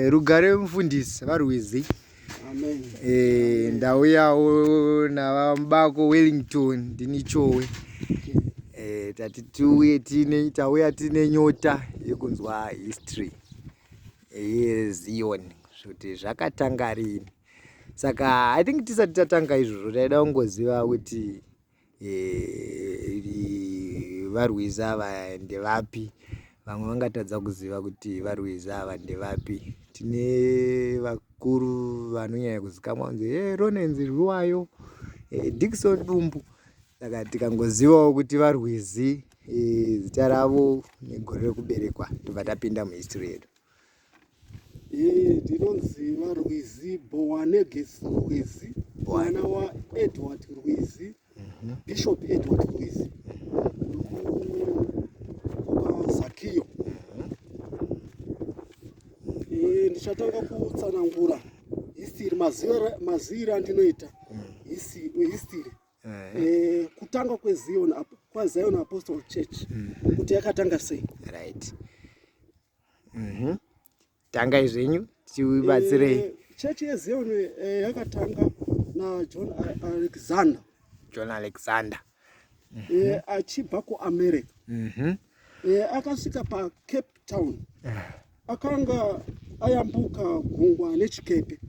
Rugare mufundisi varwizi. Amen. Ndauyawo navambako Wellington ndinichowe. Tauya tine nyota yekunzwa history yeZion kuti zvakatanga rini. Saka I think tisati tatanga izvozvo taida kungoziva kuti varwizi ava ndevapi. Vamwe vangatadza kuziva kuti varwizi ava ndevapi. Tine vakuru vanonyanya kuzikamwa kunzi Ronenzi Ruwayo, Dickson Dumbu. Saka tikangozivawo kuti varwizi zita ravo negore rekuberekwa tobva tapinda muhistory yedu. Ndinonzi varwizi Boanerges Rwizi, mwana waEdward Rwizi, Bishop Edward Rwizi, Zakio. Ndichatanga kutsanangura history, maziviro andinoita history. Kutanga kwaZion Apostle Church kuti yakatanga sei. Right. Tanga izvenyu tibatsirei. Church yeZion yakatanga na John Alexander. Achibva kuAmerica. Akasvika paCape Town. Akanga ayambuka gungwa nechikepe.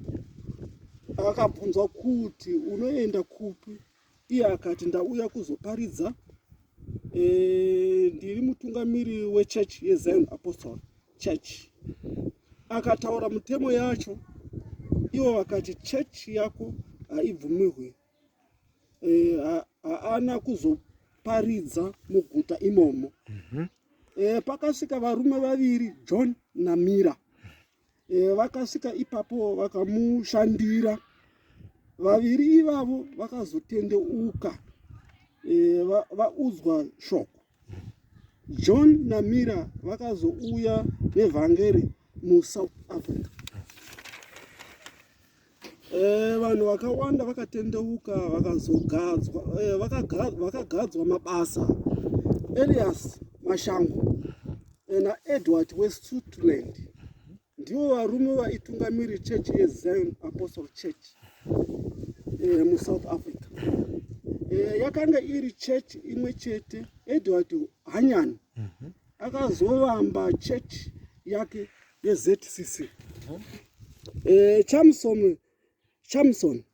Akabvunzwa kuti unoenda kupi? Iye akati ndauya kuzoparidza. Ndiri mutungamiri weChurch yeZion Apostle Church. Akataura mutemo yacho. Ivo vakati church yako haibvumirwi. Haana kuzoparidza muguta imomo. Pakasvika varume vaviri, John naMira. Vakasvika ipapo vakamushandira. Vaviri ivavo vakazotendeuka. Vaudzwa shoko. John naMira vakazouya nevhangeri muSouth Africa. Vanhu vakawanda vakatendeuka vakagadzwa mabasa. Elias Mashango naEdward Westwoodland ndivo varume vaitungamiri Church yeZion Apostle Church muSouth Africa. Yakanga iri church imwe chete. Edward Hanyani akazovamba church yake yeZCC. Chamson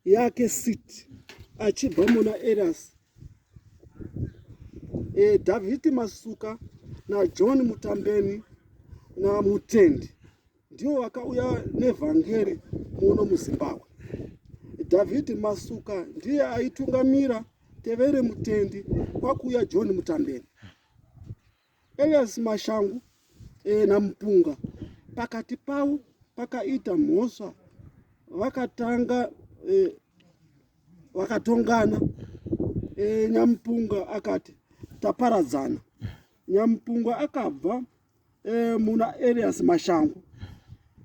yake seat achibva muna Elias. David Masuka na John Mutambeni na Mutendi ndivo vakauya nevhangeri muno muZimbabwe. David Masuka ndiye aitungamira Tevere Mutendi kwakuya John Mutambeni. Elias Mashangu naMupunga pakati pavo pakaita mhosva. Vakatongana. Nyamupunga akati taparadzana. Nyamupunga akabva muna Elias Mashangu.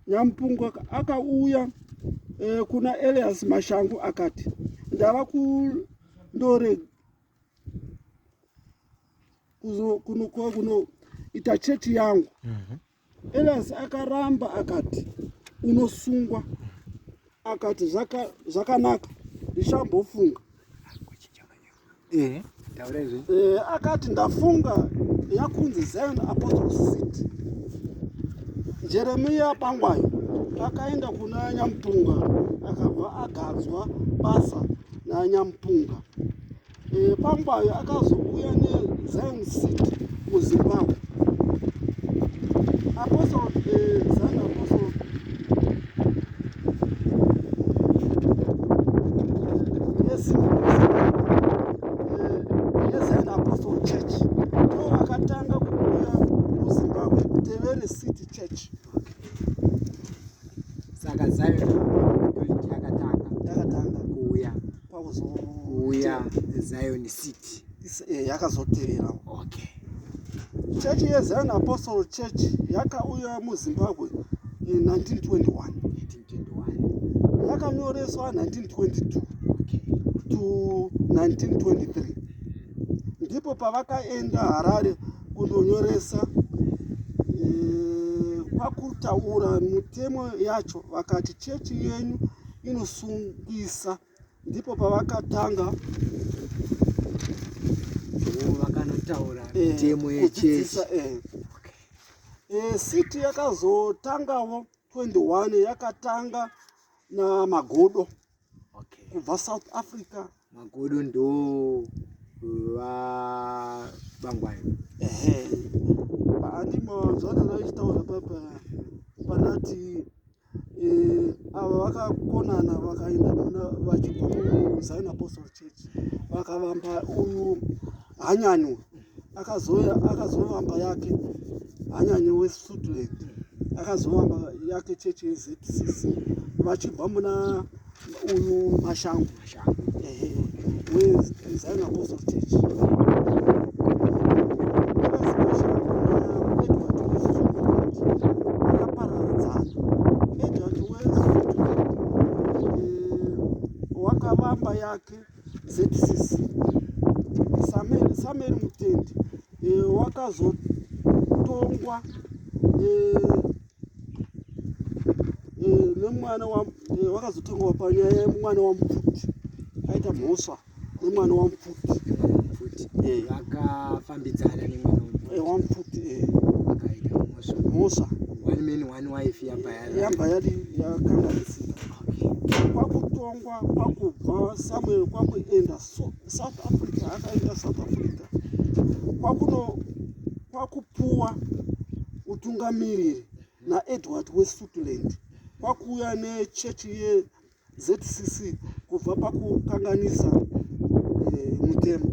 Nyamupunga akauya kuna Elias Mashangu akati ndava kundore kunoita chechi yangu. Elias akaramba akati unosungwa. Akati zvakanaka ndichambofunga. Akati ndafunga yakunzi Zion Apostle City. Jeremia Bangwayo akaenda kuna Nyamupunga akabva agadzwa basa naNyamupunga. Bangwayo akazouya neZion City muZimbabwe. Zion Apostle yeZion Apostle Church ndivo vakatanga kuuya muZimbabwe Tevere City Church. Saka Zion yakatanga kuuya Zion City. Yakazotevera. Okay. Church yeZion Apostle Church yakauya muZimbabwe in 1921. Yakanyoreswa 1922 to 1923. Ndipo pavakaenda Harare kundonyoresa kwakutaura mitemo yacho vakati chechi yenyu inosungisa, ndipo pavakatanga vakanotaura mitemo yechechi. City yakazotangawo 21 yakatanga na Magodo kubva South Africa. Magodo ndo vabangwani. Andimo zvandinoitaura papa panati ava vakakonana vakaenda muna vachibva muZion Apostolic Church vakavamba uyu Hanyanyu akazovamba yake Hanyanyu weSutherland akazovamba yake chechi yeZCC vachibva muna uyu Mashango weZion Apostolic Church. Wakavamba yake ZCC Samuel Mutendi wakazotongwa nemwana wakazotongwa panyaya yemwana waMupfuti aita mhosva nemwana waMupfuti vakafambidzana nemwana waMupfuti vakaita mhosva 1 man 1 wife yamba yadi yakanganisika. Kwakutongwa kwakubva Samuel kwakuenda South Africa akaenda South Africa kwakupuwa utungamiriri naEdward weSutherland kwakuuya nechechi yeZCC kubva pakukanganisa mutemo.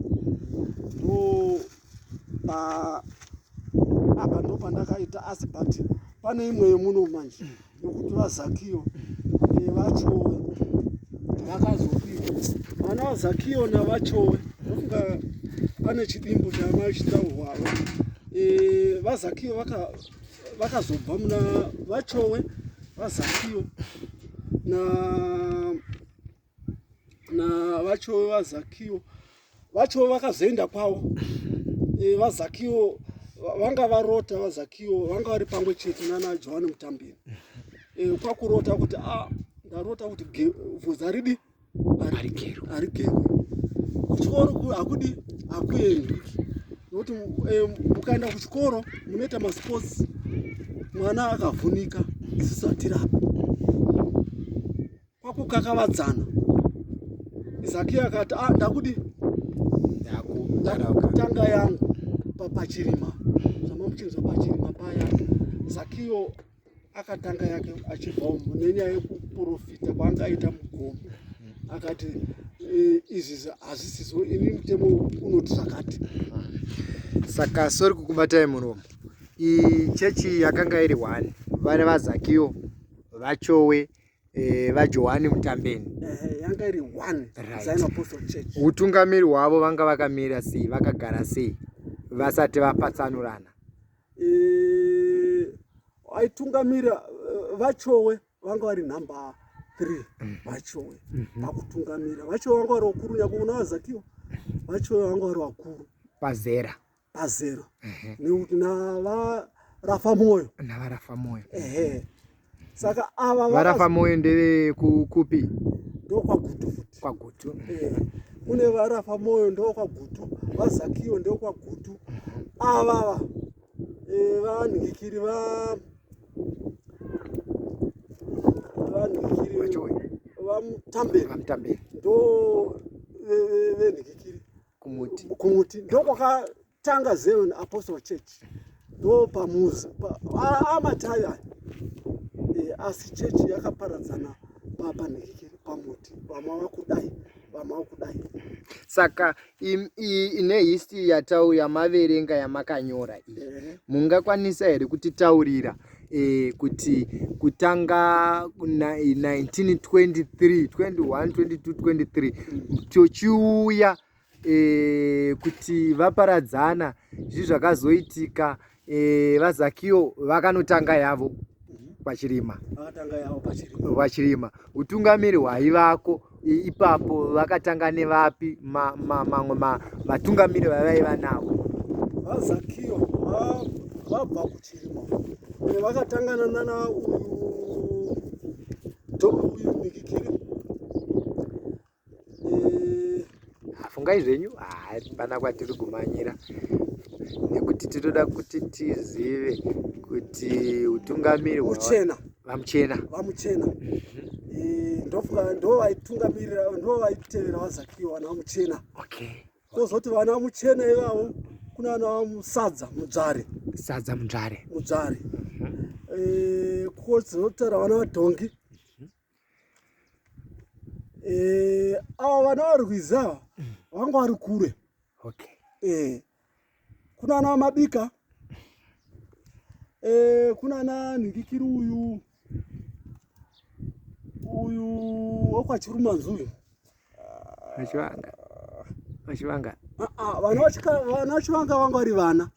Ndo apa ndo pandakaita asi but pane imwe yemuno manje yokuti vaZakio vachowe vakazopika vana vaZakio navachowe ndofunga pane chidimbu chamachitaurwavo. VaZakio vakazobva muna vachowe vaZakio na vachowe vaZakio vachowe vakazoenda kwavo. VaZakio vanga varota vaZakio vanga vari pamwe chete nana Johani Mutambeni. Kwakurota kuti ndarota kuti vhudza ridi harigero kuchikoro hakudi hakuendwi nokuti mukaenda kuchikoro munoita masports mwana akavhunika zvisati rapa kwakukakavadzana. Zakio akati ndakudi ndakutanga yangu pachirima zvamamuchinzwa pachirima paya. Zakio akatanga yake achibva nenyaya yekuprofita kwaangaita mugomo akati izvi hazisizo ini mutemo unoti zvakati. Saka sori kukubatai muromo. Chechi yakanga iri 1 vari vaZakio vachowe vaJohani Mutambeni yanga iri 1 Zion Apostolic Church. Utungamiri hwavo vanga vakamira sei, vakagara sei vasati vapatsanurana? Aitungamira vachowe vanga vari number 3 vachowe pakutungamira. Vachowe vanga vari vakuru nyakuna vaZakio vachowe vanga vari vakuru pazera nekuti navarafa moyo saka ava varafa moyo ndeve kupi ndo kwaGutu futi kwaGutu. Kune varafa moyo ndo kwaGutu, vaZakio ndo kwaGutu. Ava vanhingikiri vaMutambeni ndo venhingikiri kumuti ndo kwakatanga Zion Apostolic Church ndo pamuzi amatavi aya. Asi chechi yakaparadzana panhingikiri pamuti vamwe vakudai vamwe vakudai. Saka ine history yamaverenga yamakanyora iyi mungakwanisa here kutitaurira kuti kutanga 1923 21 22 23 tochiuya kuti vaparadzana zvi zvakazoitika vaZakio vakanotanga yavo pachirima utungamiri hwaivako ipapo vakatanga nevapi mamwe vatungamiri vavaiva navo? VaZakio vabva kuchirima vakatangana nana uyu Nikikiri. Fungai zvenyu hapana kwatiri kumanyira nekuti tinoda kuti tizive kuti utungamiri vamuchena ndo vaitungamirira, ndo vaitevera vaZakiyo vana vamuchena. Kozoti vana vamuchena ivavo kuna vana vamusadza mudzare. Kozotara vana vaDhongi. Ava vana vaRwiza vanga vari kure. Kuna vana vaMabika, kuna vana Nikikiri uyu wakwaChirumanzu uyu. Vachivanga. Vana vaChivanga vanga vari vana.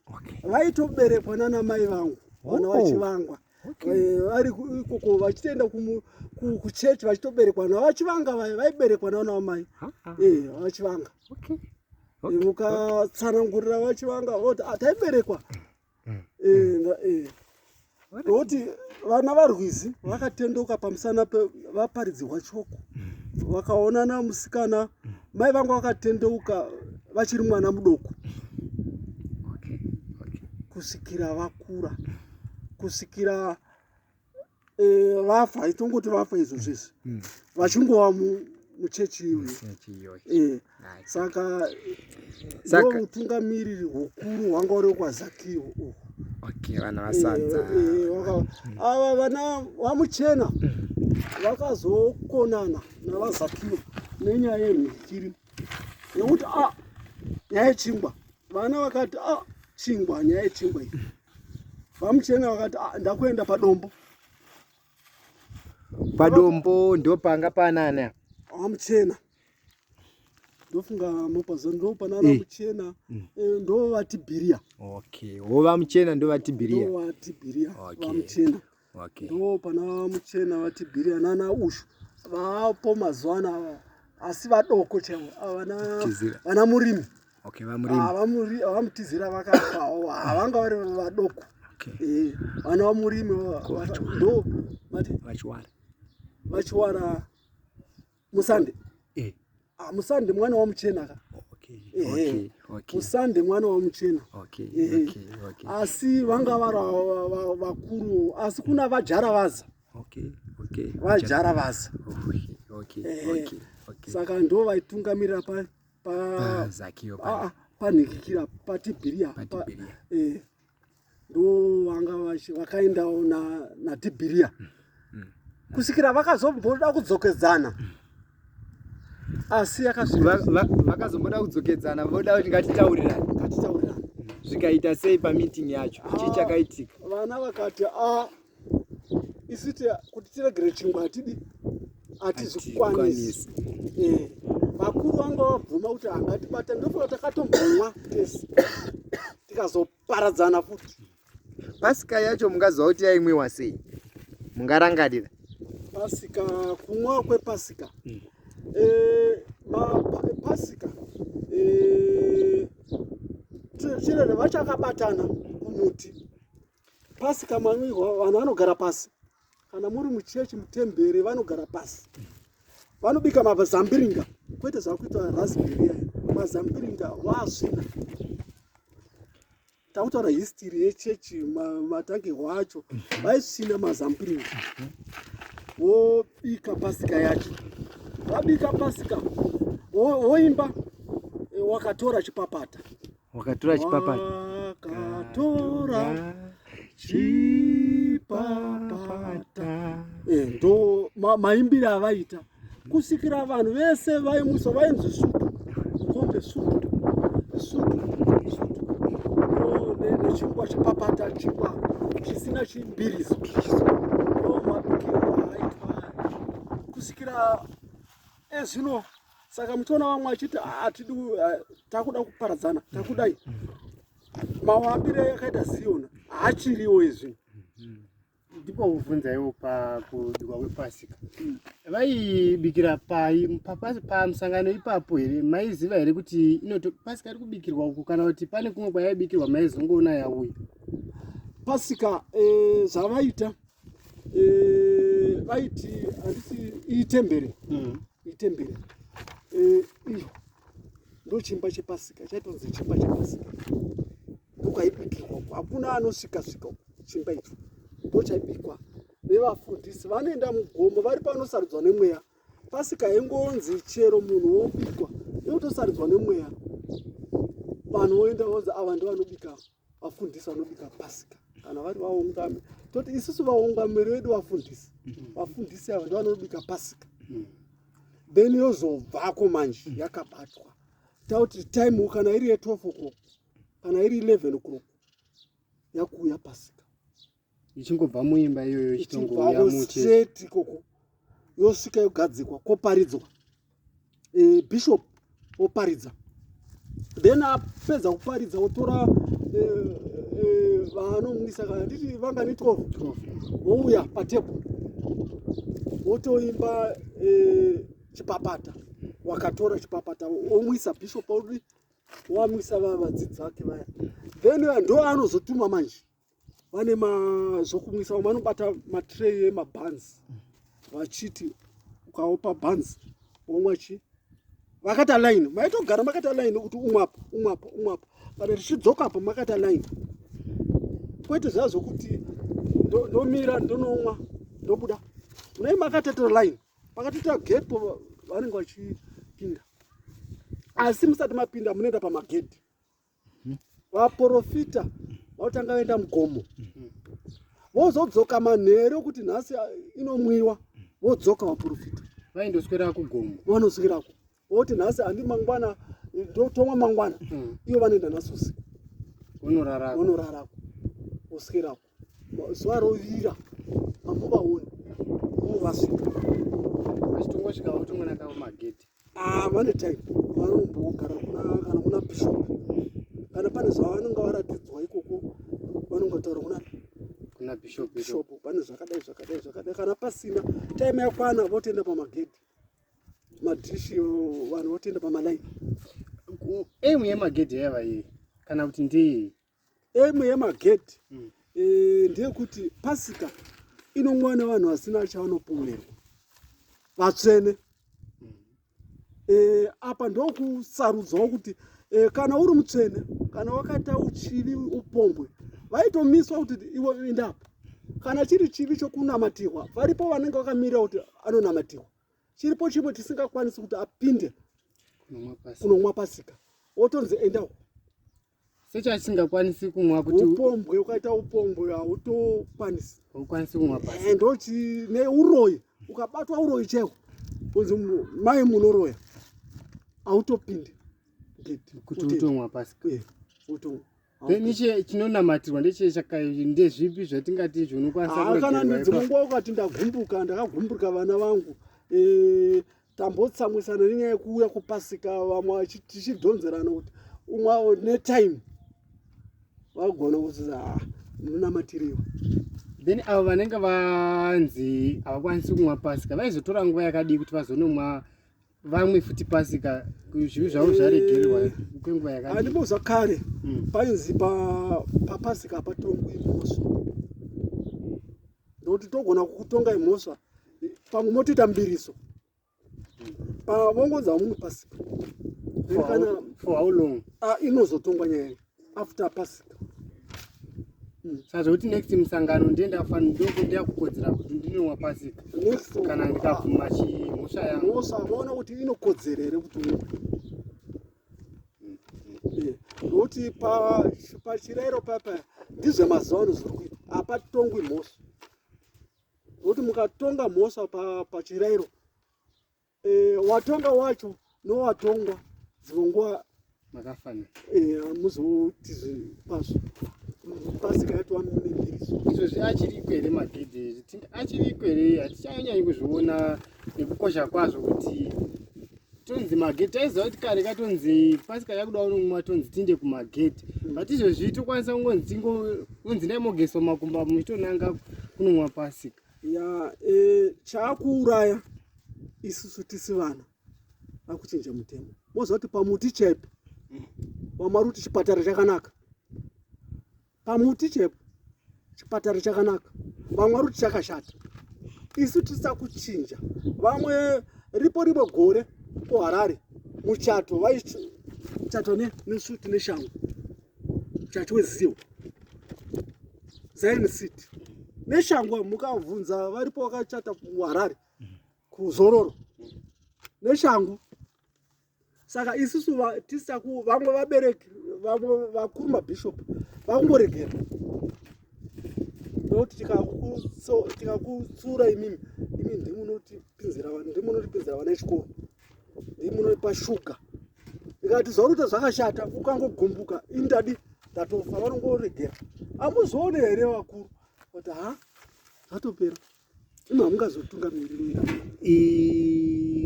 Vaitoberekwa nana mai vangu. Vana vaChivangwa. Vari ikoko vachitoenda kuchechi vachitoberekwa na vaChivanga vaiberekwa nana vamai. vaChivanga. Mukatsanangurira vaChivanga voti taiberekwa. Ndokuti vana vaRwizi vakatendoka pamusana vaparidzirwa choko. Vakaonana musikana, mai vangu vakatendeuka vachiri mwana mudoko. Kusikira vakura, kusikira vafa, itongoti vafa izvo zvese. Vachingova muchechi iwe. Saka ndo utungamiriri hukuru hwanga uri kwaZakiyo. Vana vasadza. Ava vana vamuchena vakazokonana navaZakiyo nenyaya yeNikikiri. Nekuti nyaya yechingwa. Vana vakati chingwa, nyaya yechingwa iyi. Vamuchena vakati ndakuenda padombo. Padombo ndo panga panana. Vamuchena. Ndofunga mupazo ndo pana vamuchena ndo vaTibhiria. Vamuchena ndo vaTibhiria. Vamuchena. Ndo pana vamuchena vaTibhiria nana Ushu. Vapo mazuwana asi vadoko chaivo. Vana Murimi. Vamutizira vakafa. Vanga vari vadoko. Vana vaMurimi ndo Vachiwara Musande. Musande mwana wamuchena. Musande mwana wamuchena. Asi vanga vari vakuru, asi kuna vaJaravaza. vaJaravaza. Saka ndo vaitungamirira paNikikiri paTibhiria. Ndo vanga vakaenda naTibhiria. Kusikira vakazomboda kudzokedzana. Asi vakazomboda kudzokedzana voda kuti ngatitaurirane. Zvikaita sei pameeting yacho? Chii chakaitika? Vana vakati isiti kuti tiregere chingwa atizvikwanisi. Vakuru vanga vabvuma kuti angatibata, ndofunga takatombomwa tese tikazoparadzana futi. Pasika yacho mungazwa kuti yaimwiwa sei? Mungarangarira Pasika, kumwa kwepasika. Pasika chirere vachakabatana kumuti. Pasika manwirwa vanhu vanogara pasi. Kana muri muchechi mutembere vanogara pasi. Vanobika mazambiringa, kwete zvakuita raspberry. Mazambiringa wasvina. Tautaura history yechechi matange wacho vaisvina mazambiringa. Vobika pasika yacho. Vabika pasika voimba wakatora chipapata. Ndo maimbiri avaita. Kusikira vanhu vese vaimusa vainzi sutu. Kombe sutu. Nechingwa chipapata, chingwa chisina chimbiriso. Ndo mabikirwa aitwa. Kusikira zvino saka mutona vamwe achiti atidi takuda kuparadzana, takudai. Mawambire yakaita Ziona hachiriwo izvi. Ndipo ubvunzaiwo pakubikwa kwepasika. Vaibikira pamusangano ipapo here? Maiziva here kuti pasika iri kubikirwa uku kana kuti pane kumwe kwayaibikirwa maizongoona yauya? pasika zvavaita vaiti handisi itembere itembere iyo ndo chimba chepasika chaitonzi chimba chepasika ndokaibikirwa hakuna anosvika chimba icho ndo chaibikwa nevafundisi vanoenda mugomo vari panosaridzwa nemweya pasika yengonzi chero munhu wobikwa yotosaridzwa nemweya vanhu voenda vonzi ava ndo vanobika vafundisi vanobika pasika kana vari vaungami toti isusu vaungamiri vedu vafundisi ava ndo vanobika pasika then yozobvako manje yakabatwa tauti time kana iri ye12 o'clock kana iri 11 o'clock yakuuya pasika ichingobva muimba iyoyo ichitongouya mucheti ikoko yosvika yogadzikwa koparidzwa bishop oparidza then apedza kuparidza wotora vanomwisa kana nditi vanga ni 12 wouya patebhuru wotoimba chipapata wakatora chipapata omwisa bishop audi wamwisa vadzidzi vake vaya then ndo anozotuma manje vane zvokumwisa vanobata matray emabhanzi vachiti ukaopa bhanzi omwa chi vakata line maitogara makata line kuti umwapa kana tichidzoka apa makata line kwete zvazvo kuti ndomira ndonomwa ndobuda unai makatatira line pakatoita gepo vanenge vachipinda asi musati mapinda munoenda pamagedhi vaprofita vautanga vaenda mugomo vozodzoka manheru kuti nhasi inomwiwa vodzoka vaprofita vaindoswera kugomo vanoswirako voti nhasi handi mangwana ndotomwa mangwana iyo vanoenda nhasi usiku vonorarako voswirako zuva rovira hamuvaoni vovasvika vachitongosvika votongonaka magedhi vane time vanombogara kana kuna bishop kana pane zvavanonga varatidzwa ikoko vanongotaura kuna bishop pane zvakadai kana pasina time yakwana votoenda pamagedhi madhishi vanhu votoenda pamalaini emu yemagedhi yaiva yei kana kuti ndeyei emu yemagedhi ndeyekuti pasika inomwa nevanhu vasina chavanopomerwa vatsvene apa ndokusarudzwawo kuti kana uri mutsvene kana wakaita uchivi upombwe vaitomiswa kuti iwe indapo kana chiri chivi chokunamatirwa varipo vanenge vakamirira kuti anonamatirwa chiripo chimwe tisingakwanisi kuti apinde kunomwa pasika otonzi endawo sechasingakwanisi kumwa kuti upombwe ukaita upombwe hautokwanisi kumwa pasika ndochi neuroyi ukabatwa uroyi cheko kunzi mai munoroya hautopinde kuti utomwa pasika then chinonamatirwa ndezvipi zvatingati zvinokwanisa kana ndidzimwe nguva ukati ndakagumbuka vana vangu tambotsamwisana nenyaya yekuuya kupasika vamwe tichidhonzerana kuti umwe netime vagona kuti ndinonamatiriwa then avo vanenge vanzi havakwanisi kumwa pasika vaizotora nguva yakadii kuti vazonomwa vamwe futi pasika zvivi zvavo zvaregererwa kwenguva yakadii handimboza kare painzi papasika hapatongwi mhosva ndokuti togona kukutonga imhosva pamwe motoita mbiriso pavongonzi hamumwe pasika for how long inozotongwa nyaya after pasika sazvokuti next musangano ndokundakukodzera kuti ndinomwa pasika kana ndikabvuma chimhosva yangu mhosva vaona kuti inokodzera here kuti nokuti pachirayiro papa ndizve mazuva ano zviri kuita hapatongwi mhosva nokuti mukatonga mhosva pachirayiro watonga wacho nowatongwa dzimwe nguva makafanira hamuzoti kwazvo pasika yatova munembiriso izvozvi achiriko here magedhi achiriko here hatichanyanyi kuzviona nekukosha kwazvo kuti tonzi magedhi taiziva kuti kare katonzi pasika yakuda unomwa tonzi tinde kumagedhi but izvozvi tokwanisa kungonzi ndaimogeso makumba muchitonanga kunomwa pasika chaakuuraya isusu tisi vana vakuchinja mutemo moziva kuti pamuti chepe wamari kuti chipatara chakanaka pamuti chepe chipatara chakanaka, vamwe vari kuti chakashata. Isu tisisa kuchinja. Vamwe ripo gore kuHarare muchato chato nesuti neshangu chato weziwa Zion City neshangu mukavhunza varipo vakachata kuHarare kuZororo neshangu. Saka isusu tisisa vamwe vabereki vamwe vakuru mabhishop vakumboregera nokuti tikakutsura imi ndimunotipinzira vana vechikoro, ndimunopa shuga. Ikati zvaruta zvakashata ukangogumbuka indadi ndatofa, vanongoregera. Amuzoone here vakuru kuti zvatopera imi hamungazotungamiriri.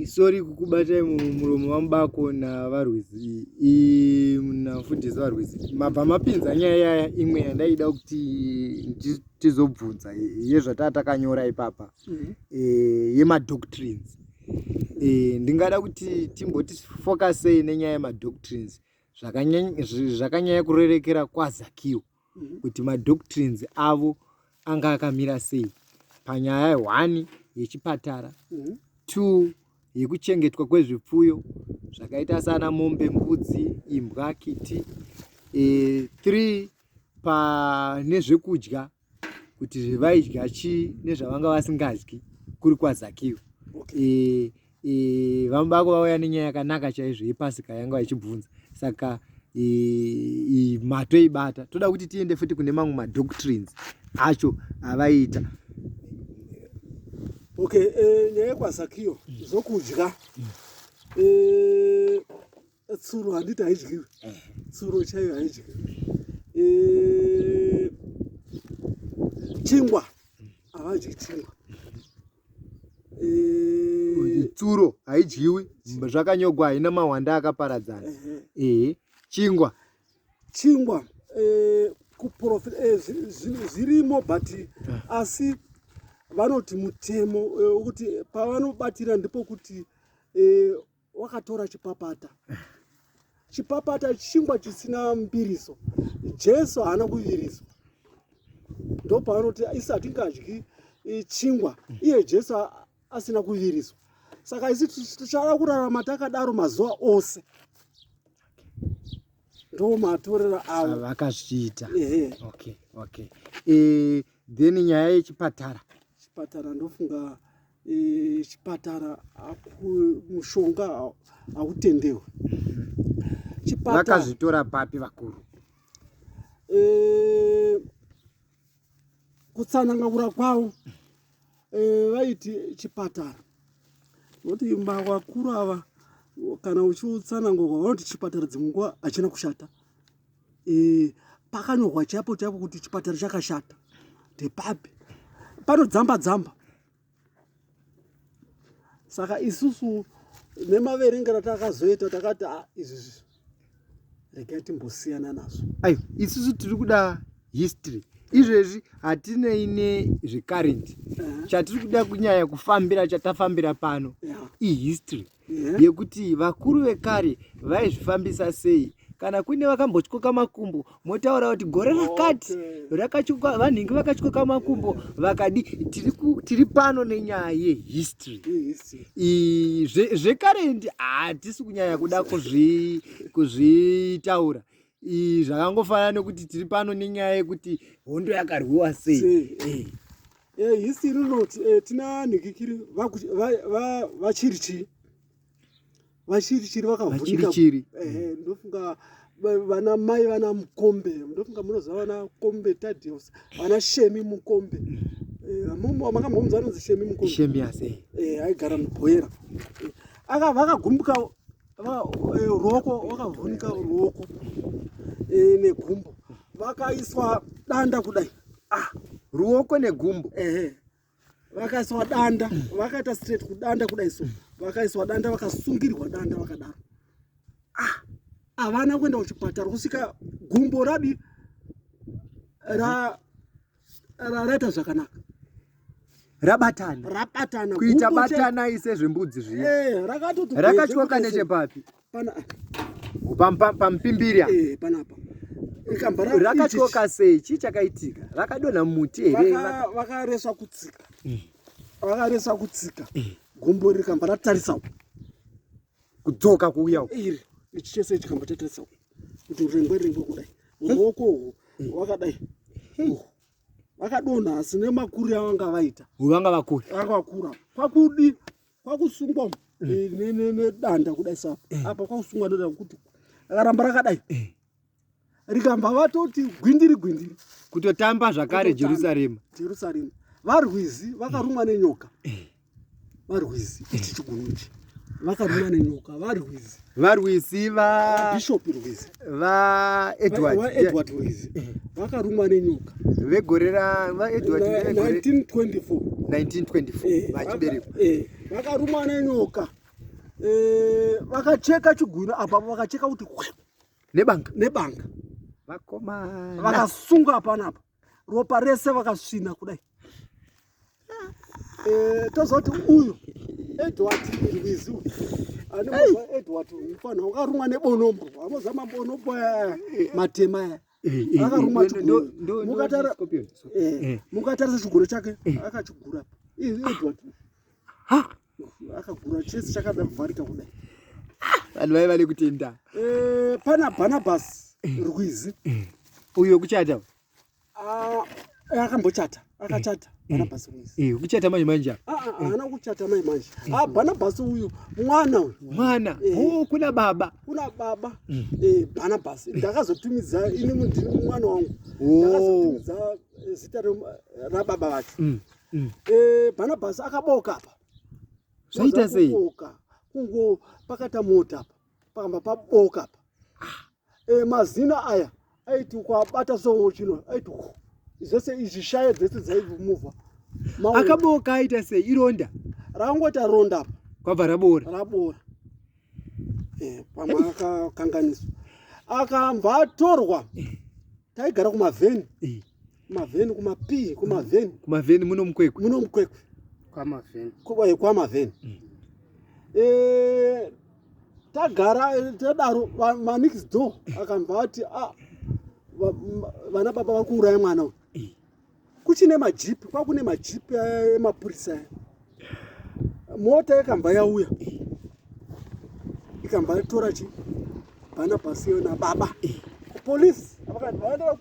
Sorry kukubatai muromo wamubako navarwizi namufundisi varwizi. Mabva mapinza nyaya imwe yandaida kuti tizobvunza yezvatakanyora ipapa yemadoctrines. Ndingada kuti timboti focusei nenyaya yemadoctrines zvakanyanya kurerekera kwaZakio kuti madoctrines avo anga akamira sei panyaya 1 yechipatara, 2 yekuchengetwa kwezvipfuyo zvakaita sana mombe, mbudzi, imbwa, kiti, 3 nezvekudya kuti vaidya chi nezvavanga vasingadyi kuri kwaZakio. Vamubako vauya nenyaya yakanaka chaizvo yepasika yanga vachibvunza. Saka matoibata. Toda kuti tiende futi kune mamwe madoctrines acho avaita. Okay, nyaya kwaZakio zvokudya. Tsuro handiti haidyiwi. Tsuro chaiyo haidyiwi. Chingwa havadyi chingwa. Tsuro haidyiwi, zvakanyogwa haina mahwanda akaparadzana. Chingwa zvirimo but asi vanoti mutemo kuti pavanobatira ndipo kuti wakatora chipapata chingwa chisina mbiriso, Jesu haana kuviriswa. Ndo pavanoti isi hatingadyi chingwa iye Jesu asina kuviriswa. Saka isi tichada kurarama takadaro mazuva ose. Ndo matorera avo vakazviita. Okay. Then nyaya yechipatara. Chipatara ndofunga chipatara mushonga hautendewe. Vakazvitora papi vakuru? Kutsanangura kwavo vaiti chipatara. Nokuti vakuru ava kana uchiutsanangurwa vanoti chipatara dzimwe nguva hachina kushata. Pakanyorwa chapo kuti chipatara chakashata. Ndepapi panodzamba. Saka isusu nemaverengera takazoita takati izvi regai timbosiyana nazvo. Isusu tiri kuda history. Izvezvi hatinei nezvecurrent. Chatiri kuda kunyanya kufambira chatafambira pano history yekuti vakuru vekare vaizvifambisa sei. Kana kune vakambotyoka makumbo motaura kuti gore rakati vanhingi vakatyoka makumbo vakadi. Tiri pano nenyaya yehistory. Zvekarendi hatisi kunyanya kuda kuzvitaura. Zvakangofanana nekuti tiri pano nenyaya yekuti hondo yakarwiwa sei. History inoti tina nhikikiri vachirichi vakavhunika. Ndofunga vana mai vana Mukombe, ndofunga munoziva vana Kombe Tadius, vana Shemi Mukombe. Makambomudza anonzi Shemi Mukombe. Shemi ase. Aigara muBhoera. Vakagumbuka ruoko, vakavhunika ruoko negumbo. Vakaiswa danda kudai. Ruoko negumbo. Vakaiswa danda, vakaita straight kudanda kudai so. Vakaiswa danda vakasungirwa danda vakadaro. Havana kuenda kuchipatara kusvika gumbo radi raita zvakanaka. Rabatana. Kuita batana ise zvembudzi zviya. Rakatyoka nechepapi? Pamupimbiria. Panapa. Rakachoka sei? Chii chakaitika? Vakadonha mumuti here? Vakareswa kutsika. Vakareswa kutsika. Gumbo rikamba ratarisa kudzoka kuuya iri ichi chese chikamba chatarisa kuti rengwe kudai ruoko wakadai vakadonha asi nemakuri avanga vaita vanga vakura kwakusungwa nedanda kudai sapa apa kwakusungwa nedanda kuti akaramba rakadai rikamba vatoti gwindiri kutotamba zvakare Jerusalema varwizi vakarumwa nenyoka varwizi ichi chigunu ichi vakarumwa nenyoka varwizi Bishop Rwizi Edward Rwizi vakarumwa nenyoka vegore Edward 1924 vachiberekwa vakarumwa nenyoka vakacheka chigunu apa vakacheka kuti nebanga vakomana vakasunga panapa ropa rese vakasvina kudai tozoti uyu Edward Rwizi anoziva Edward mufana wakarumwa nebonombo amozama bonombo matema akarumwa chiguru mukatarisa chiguru chake akachigura Edward akagura chese chakada kuvharika kudai vanhu vaiva nekutenda pana Barnabas Rwizi uyo kuchata akambochata akachata Barnabas Rwizi kuchata manje haana kuchata manje Barnabas uyu mwana kuna baba Barnabas ndakazotumidza ini mundini mwana wangu ndakazotumidza zita rababa vacho Barnabas akaboka apa zvaita sei kungo pakata mota apa pakamba paboka apa mazina aya aiti ukabata sowo chino aiti zvese izvi shaye dzese dzaivhumuvha akaboka aita sei ironda rangota ronda apa kwabva rabora pamwe akakanganiswa akambva atorwa taigara kumavheni kumapii kumavheni muno mukwekwe kwamavheni tagara tadaro manix do akambva ati vana baba vari kuuraya mwana uyu kuchine majipi kwakune majipi emapurisa mota ikambva yauya ikambva yatora Barnabas nababa kupolisi vaenda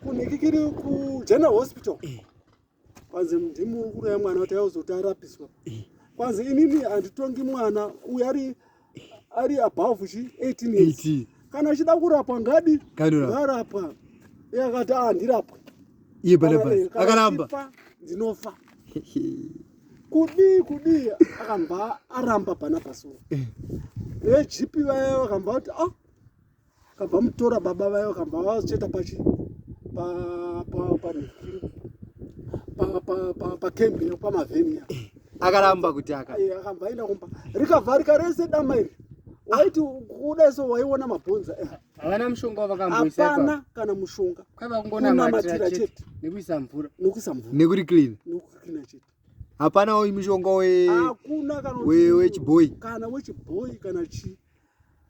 kunhikikiri kugeneral hospital kwanzi ndimuri kuraya mwana kuti auzoti arapiswa kwanzi inini handitongi mwana uyu ari above 18 years kana achida kurapwa ngadi ngarapwa akati handirapwe iye Barnabas akaramba ndinofa kudi akambva aramba Barnabas vejipi vaye vakambva kuti akambva mutora baba vaye vakambva vazocheta pakembi pamavheni akaramba kuti akambva aenda kumba rikavharika rese dama iri waiti kudai so waiona mabhonza havana mushonga vakamboisa hapana kana mushonga kungonamatira chete nekuisa mvura nekuri nekuklina chete hapana mushonga wechibhoyi kana chi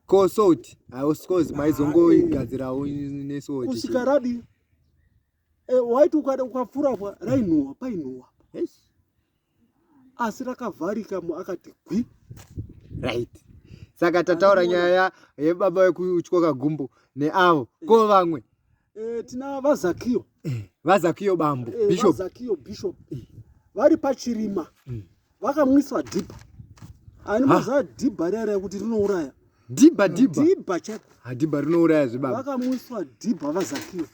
kosoti hausikozi maizongoigadzirawo nesoti kusvika radi waiti ukapfurapwa rainhuhwa painhuhwa asi rakavharika akati gwi right saka tataura nyaya yebaba wekutyoka gumbo neavo ko vamwe tina vazakiyo bambo bishop vari pachirima vakamwiswa dhibha ani maziva dhibha riyara kuti rinouraya dhibha chako dhibha rinouraya zvebaba vakamwiswa dhibha vazakiyo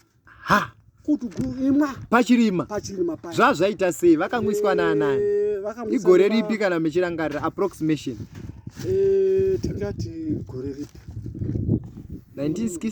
kuti imwa pachirima zvazvaita sei vakamwiswa naanani igore ripi kana mechirangarira approximation tingati gore ripi 1960